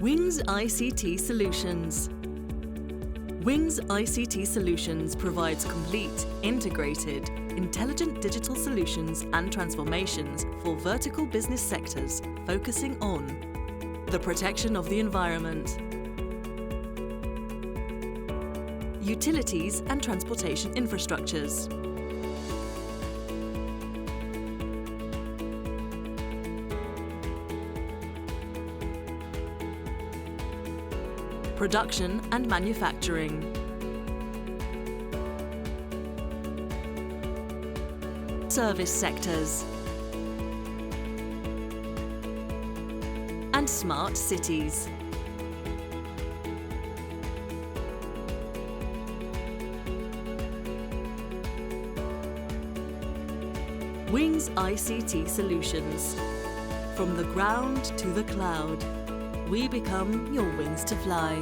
Wings ICT Solutions. Wings ICT Solutions provides complete, integrated, intelligent digital solutions and transformations for vertical business sectors, focusing on the protection of the environment, utilities and transportation infrastructures, production and manufacturing, service sectors, and smart cities. Wings ICT Solutions. From the ground to the cloud, we become your wings to fly.